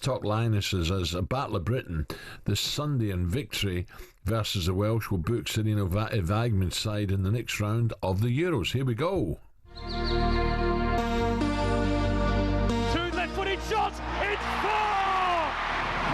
Talk Lionesses as a Battle of Britain this Sunday, and victory versus the Welsh will book Serena Weigmann's side in the next round of the Euros. Here we go. Two left-footed shots, it's 4!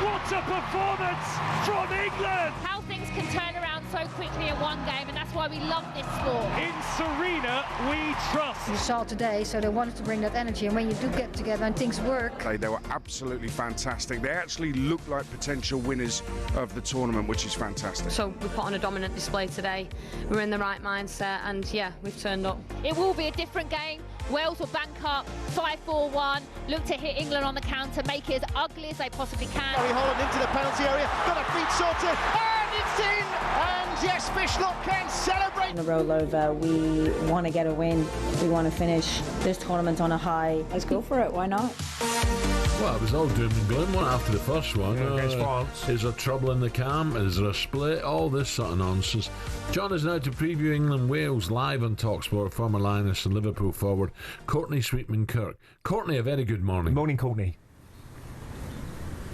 What a performance from England! How things can turn around so quickly in one game, and that's why we love this sport. In Serena, we trust. You saw today, so they wanted to bring that energy, and when you do get together and things work. They were absolutely fantastic. They actually look like potential winners of the tournament, which is fantastic. So we put on a dominant display today. We're in the right mindset, and yeah, we've turned up. It will be a different game. Wales will bank up 5-4-1, look to hit England on the counter, make it as ugly as they possibly can. Harry Holland into the penalty area, got a feet sorted, and it's in! And yes, Fishlock can celebrate. On the roll over, we want to get a win. We want to finish this tournament on a high. Let's go for it, why not? Well, it was all doom and gloom one after the first one. Against France. Is there trouble in the camp? Is there a split? All this sort of nonsense. John is now to preview England-Wales live on talkSPORT. Former Lioness and Liverpool forward Courtney Sweetman-Kirk. Courtney, a very good morning. Good morning, Courtney.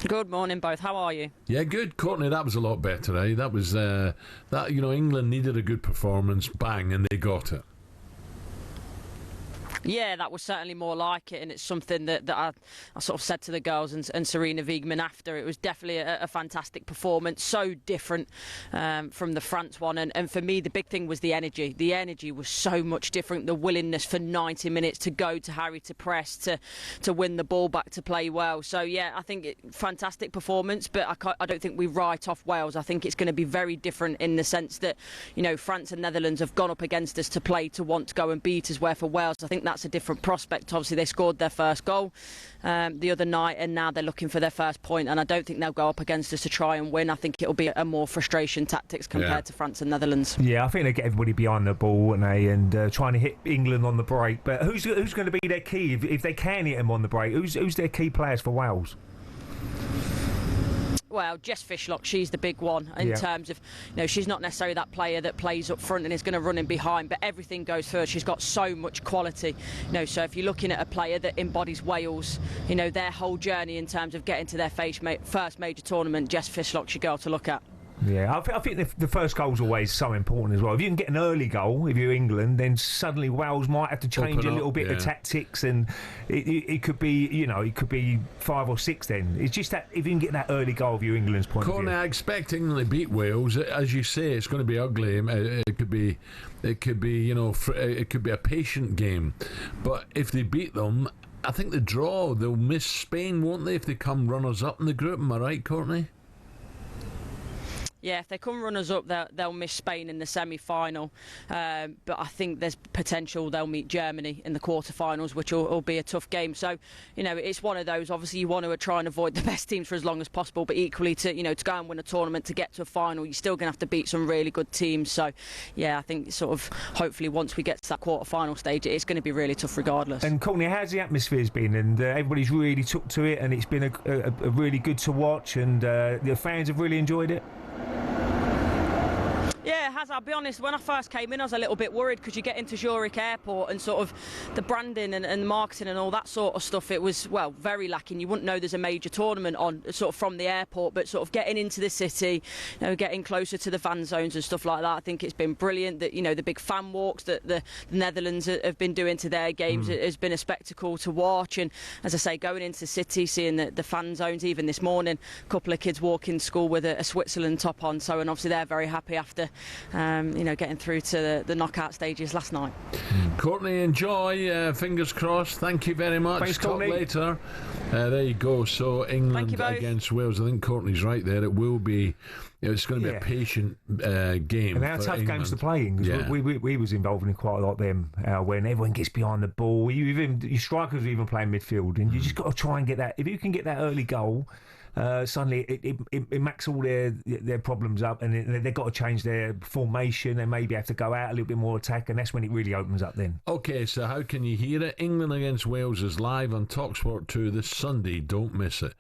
Good morning, both. How are you? Yeah, good. Courtney, that was a lot better, eh? That was, England needed a good performance, bang, and they got it. Yeah, that was certainly more like it, and it's something that I sort of said to the girls and Serena Weigmann after. It was definitely a fantastic performance, so different from the France one, and for me the big thing was the energy. The energy was so much different, the willingness for 90 minutes to go to Harry, to press, to win the ball back, to play well. So yeah, I think fantastic performance, but I don't think we write off Wales. I think it's going to be very different in the sense that, you know, France and Netherlands have gone up against us to play, to want to go and beat us, where for Wales I think that's a different prospect. Obviously they scored their first goal the other night, and now they're looking for their first point, and I don't think they'll go up against us to try and win. I think it'll be a more frustration tactics compared to France and Netherlands. Yeah, I think they get everybody behind the ball, and trying to hit England on the break. But who's going to be their key if they can hit them on the break? Who's their key players for Wales? Well, Jess Fishlock, she's the big one in terms of, you know, she's not necessarily that player that plays up front and is going to run in behind, but everything goes first. She's got so much quality, you know, so if you're looking at a player that embodies Wales, you know, their whole journey in terms of getting to their first major tournament, Jess Fishlock's your girl to look at. Yeah, I think the first goal's always so important as well. If you can get an early goal, if you're England, then suddenly Wales might have to change a little bit of tactics, and it could be, you know, it could be 5 or 6 then. It's just that if you can get that early goal of your England's point of view. I expect England to beat Wales. As you say, it's going to be ugly. It could be, you know, it could be a patient game. But if they beat them, I think the draw, they'll miss Spain, won't they, if they come runners-up in the group? Am I right, Courtney? Yeah, if they come runners-up, they'll miss Spain in the semi-final. But I think there's potential they'll meet Germany in the quarter-finals, which will be a tough game. So, you know, it's one of those. Obviously, you want to try and avoid the best teams for as long as possible, but equally to go and win a tournament, to get to a final, you're still going to have to beat some really good teams. So, yeah, I think sort of hopefully once we get to that quarter-final stage, it's going to be really tough regardless. And Courtney, how's the atmosphere's been? And everybody's really took to it, and it's been a really good to watch, and the fans have really enjoyed it. Yeah, it has. I'll be honest, when I first came in I was a little bit worried, because you get into Zurich airport and sort of the branding and marketing and all that sort of stuff, it was, well, very lacking. You wouldn't know there's a major tournament on sort of from the airport, but sort of getting into the city, you know, getting closer to the fan zones and stuff like that, I think it's been brilliant. That, you know, the big fan walks that the Netherlands have been doing to their games has been a spectacle to watch. And as I say, going into the city, seeing the fan zones, even this morning a couple of kids walking to school with a Switzerland top on, so, and obviously they're very happy after getting through to the knockout stages last night. Courtney, enjoy. Fingers crossed. Thank you very much. Thanks, Talk Courtney. later. There you go. So England against Wales. I think Courtney's right there. It will be. It's going to be a patient game. And our tough England. games to play in. We was involved in quite a lot of them when everyone gets behind the ball. Your strikers are even playing midfield, and you just got to try and get that. If you can get that early goal, suddenly it makes all their problems up, and they've got to change their formation. They maybe have to go out a little bit more attack, and that's when it really opens up then. Okay, so how can you hear it? England against Wales is live on talkSPORT 2 this Sunday. Don't miss it.